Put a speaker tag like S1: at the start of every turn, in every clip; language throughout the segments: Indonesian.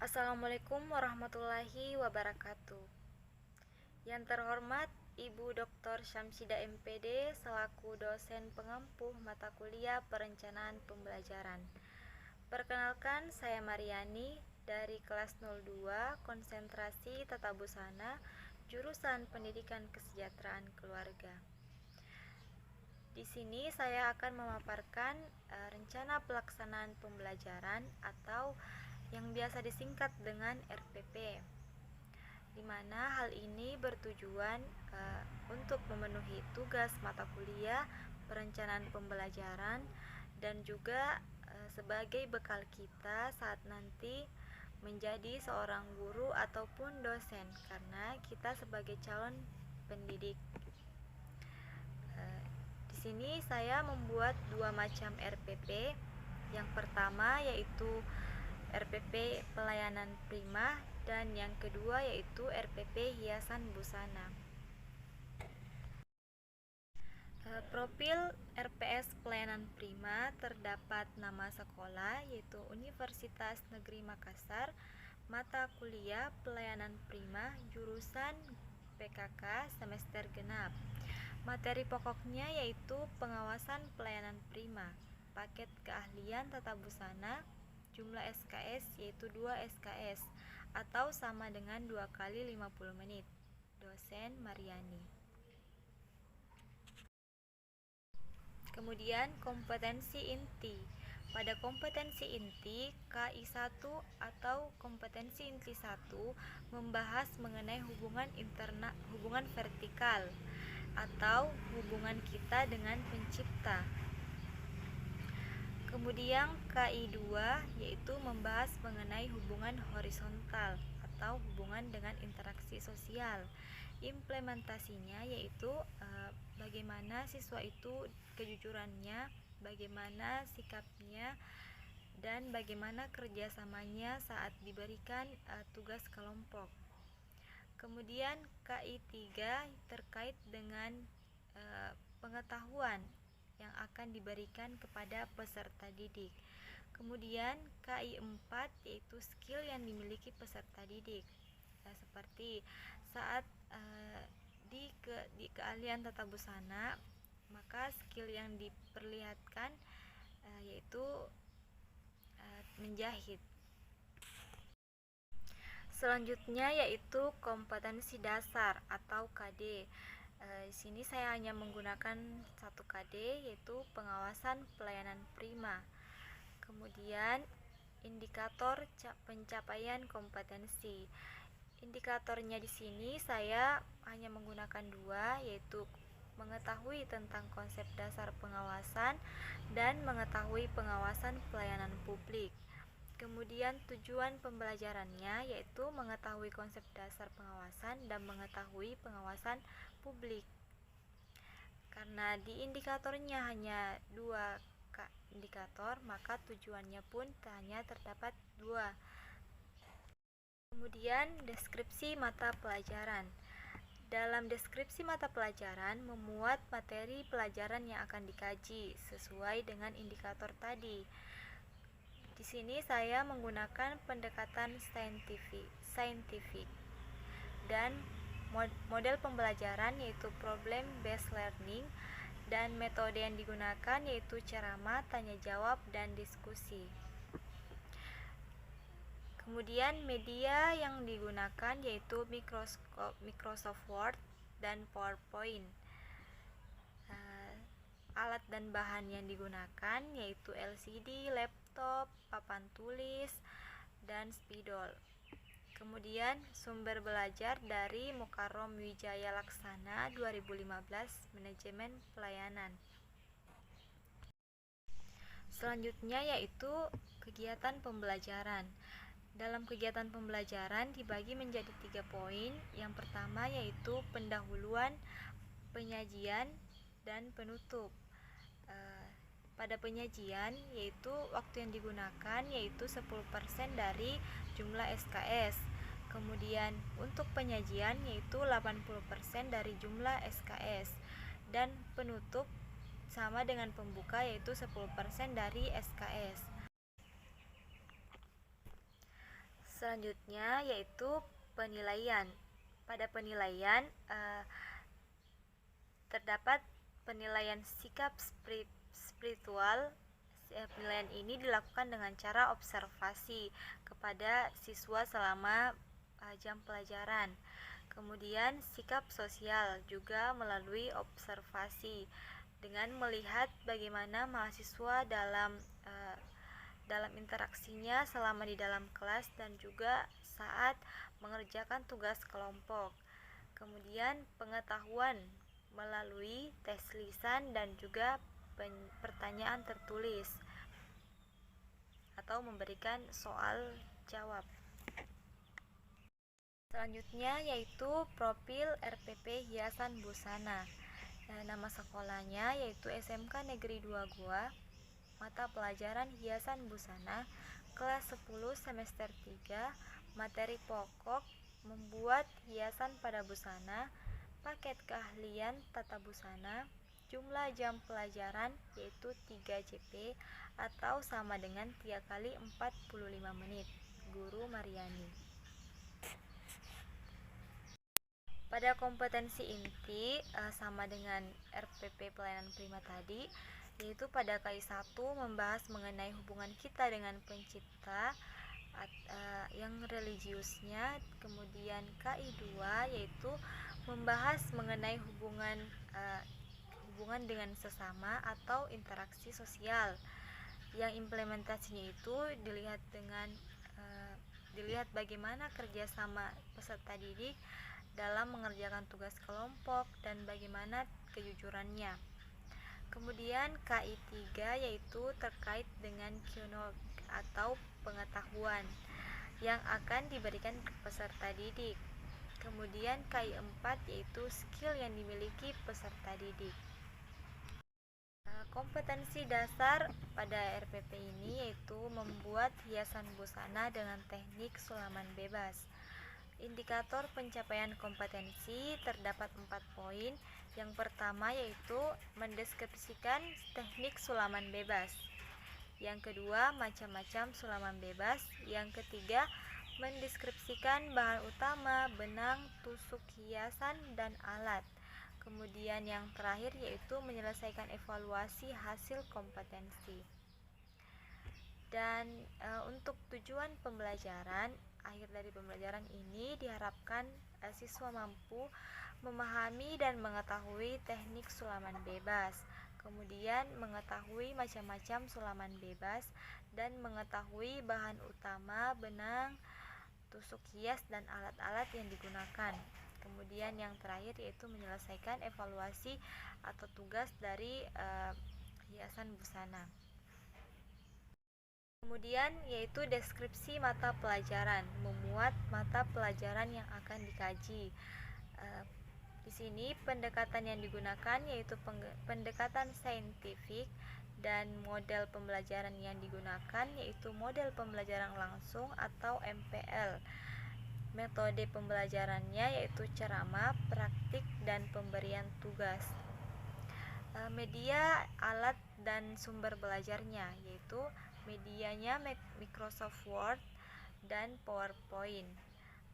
S1: Assalamualaikum warahmatullahi wabarakatuh. Yang terhormat Ibu Dr. Syamsida MPD selaku dosen pengampu mata kuliah Perencanaan Pembelajaran. Perkenalkan, saya Mariani dari kelas 02 Konsentrasi Tata Busana, jurusan Pendidikan Kesejahteraan Keluarga. Di sini saya akan memaparkan rencana pelaksanaan pembelajaran atau yang biasa disingkat dengan RPP, di mana hal ini bertujuan untuk memenuhi tugas mata kuliah, perencanaan pembelajaran, dan juga sebagai bekal kita saat nanti menjadi seorang guru ataupun dosen, karena kita sebagai calon pendidik. Di sini saya membuat dua macam RPP. Yang pertama yaitu RPP pelayanan prima dan yang kedua yaitu RPP hiasan busana. Profil RPS pelayanan prima terdapat nama sekolah yaitu Universitas Negeri Makassar, mata kuliah pelayanan prima, jurusan PKK semester genap. Materi pokoknya yaitu pengawasan pelayanan prima, paket keahlian tata busana, jumlah SKS yaitu 2 SKS atau sama dengan 2 kali 50 menit. Dosen Mariani. Kemudian kompetensi inti. Pada kompetensi inti KI1 atau kompetensi inti 1 membahas mengenai hubungan vertikal atau hubungan kita dengan pencipta. Kemudian KI2 yaitu membahas mengenai hubungan horizontal atau hubungan dengan interaksi sosial. Implementasinya yaitu bagaimana siswa itu kejujurannya, bagaimana sikapnya, dan bagaimana kerjasamanya saat diberikan tugas kelompok. Kemudian KI3 terkait dengan pengetahuan yang akan diberikan kepada peserta didik. Kemudian KI4 yaitu skill yang dimiliki peserta didik, seperti saat di keahlian tata busana, maka skill yang diperlihatkan yaitu menjahit. Selanjutnya yaitu kompetensi dasar atau KD. Di sini saya hanya menggunakan satu KD yaitu pengawasan pelayanan prima. Kemudian indikator pencapaian kompetensi. Indikatornya di sini saya hanya menggunakan dua, yaitu mengetahui tentang konsep dasar pengawasan dan mengetahui pengawasan pelayanan publik. Kemudian tujuan pembelajarannya yaitu mengetahui konsep dasar pengawasan dan mengetahui pengawasan publik. Karena di indikatornya hanya dua indikator, maka tujuannya pun hanya terdapat dua. Kemudian deskripsi mata pelajaran. Dalam deskripsi mata pelajaran memuat materi pelajaran yang akan dikaji sesuai dengan indikator tadi. Di sini saya menggunakan pendekatan saintifik dan model pembelajaran yaitu problem based learning, dan metode yang digunakan yaitu ceramah, tanya jawab, dan diskusi. Kemudian media yang digunakan yaitu Microsoft Word dan PowerPoint. Alat dan bahan yang digunakan yaitu LCD, laptop, papan tulis, dan spidol. Kemudian sumber belajar dari Mukarrom Wijaya Laksana 2015 Manajemen Pelayanan. Selanjutnya yaitu kegiatan pembelajaran. Dalam kegiatan pembelajaran dibagi menjadi 3 poin. Yang pertama yaitu pendahuluan, penyajian, dan penutup. Pada penyajian yaitu waktu yang digunakan yaitu 10% dari jumlah SKS. Kemudian untuk penyajian yaitu 80% dari jumlah SKS, dan penutup sama dengan pembuka yaitu 10% dari SKS. Selanjutnya yaitu penilaian. Pada penilaian terdapat penilaian sikap spiritual. Penilaian ini dilakukan dengan cara observasi kepada siswa selama jam pelajaran. Kemudian sikap sosial juga melalui observasi dengan melihat bagaimana mahasiswa dalam interaksinya selama di dalam kelas dan juga saat mengerjakan tugas kelompok. Kemudian pengetahuan melalui tes lisan dan juga pertanyaan tertulis atau memberikan soal jawab. Selanjutnya yaitu profil RPP Hiasan Busana. Nama sekolahnya yaitu SMK Negeri 2 Goa, mata pelajaran Hiasan Busana, kelas 10 semester 3, materi pokok membuat hiasan pada busana, paket keahlian tata busana, jumlah jam pelajaran yaitu 3 JP atau sama dengan 3 kali 45 menit. Guru Mariani. Pada kompetensi inti sama dengan RPP pelayanan prima tadi, yaitu pada KI1 membahas mengenai hubungan kita dengan pencipta yang religiusnya. Kemudian KI2 yaitu membahas mengenai hubungan dengan sesama atau interaksi sosial, yang implementasinya itu dilihat bagaimana kerjasama peserta didik dalam mengerjakan tugas kelompok dan bagaimana kejujurannya. Kemudian KI3 yaitu terkait dengan knowledge atau pengetahuan yang akan diberikan ke peserta didik. Kemudian KI4 yaitu skill yang dimiliki peserta didik. Kompetensi dasar pada RPP ini yaitu membuat hiasan busana dengan teknik sulaman bebas. Indikator pencapaian kompetensi terdapat 4 poin. Yang pertama yaitu mendeskripsikan teknik sulaman bebas. Yang kedua, macam-macam sulaman bebas. Yang ketiga, mendeskripsikan bahan utama, benang, tusuk hiasan, dan alat. Kemudian yang terakhir yaitu menyelesaikan evaluasi hasil kompetensi. Dan untuk tujuan pembelajaran, akhir dari pembelajaran ini diharapkan siswa mampu memahami dan mengetahui teknik sulaman bebas, kemudian mengetahui macam-macam sulaman bebas, dan mengetahui bahan utama, benang, tusuk hias, dan alat-alat yang digunakan. Kemudian yang terakhir yaitu menyelesaikan evaluasi atau tugas dari hiasan busana. Kemudian yaitu deskripsi mata pelajaran, memuat mata pelajaran yang akan dikaji. Di sini pendekatan yang digunakan yaitu pendekatan saintifik, dan model pembelajaran yang digunakan yaitu model pembelajaran langsung atau MPL. Metode pembelajarannya yaitu ceramah, praktik, dan pemberian tugas. Media, alat, dan sumber belajarnya yaitu medianya Microsoft Word dan PowerPoint.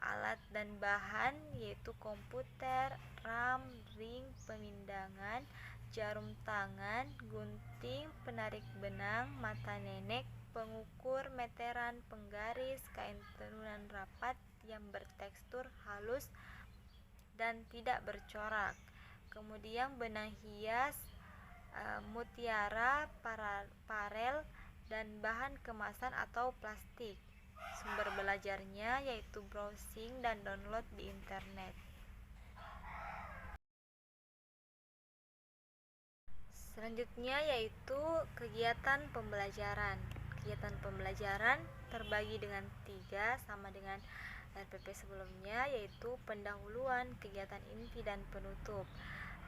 S1: Alat dan bahan yaitu komputer, RAM, ring, pemindangan, jarum tangan, gunting, penarik benang, mata nenek, pengukur, meteran, penggaris, kain tenunan rapat yang bertekstur halus dan tidak bercorak. Kemudian benang hias, mutiara, parel, dan bahan kemasan atau plastik. Sumber belajarnya yaitu browsing dan download di internet. Selanjutnya yaitu kegiatan pembelajaran. Kegiatan pembelajaran terbagi dengan 3 sama dengan RPP sebelumnya, yaitu pendahuluan, kegiatan inti, dan penutup.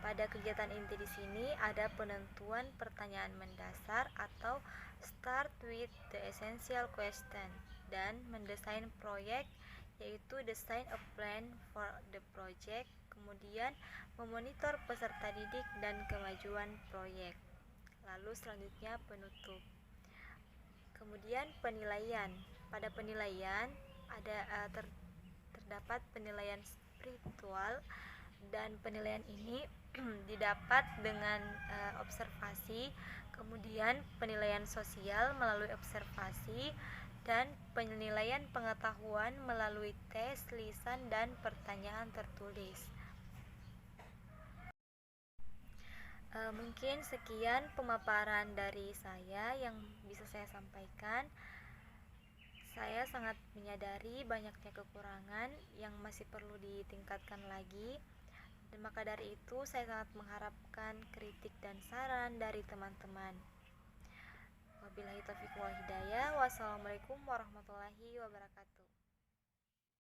S1: Pada kegiatan inti di sini ada penentuan pertanyaan mendasar atau start with the essential question, dan mendesain proyek yaitu design a plan for the project. Kemudian memonitor peserta didik dan kemajuan proyek. Lalu selanjutnya penutup. Kemudian penilaian. Pada penilaian terdapat penilaian spiritual, dan penilaian ini didapat dengan observasi, kemudian penilaian sosial melalui observasi, dan penilaian pengetahuan melalui tes, lisan, dan pertanyaan tertulis. Mungkin sekian pemaparan dari saya yang bisa saya sampaikan. Saya sangat menyadari banyaknya kekurangan yang masih perlu ditingkatkan lagi. Dan maka dari itu saya sangat mengharapkan kritik dan saran dari teman-teman. Wabillahi taufiq wal hidayah. Wassalamualaikum warahmatullahi wabarakatuh.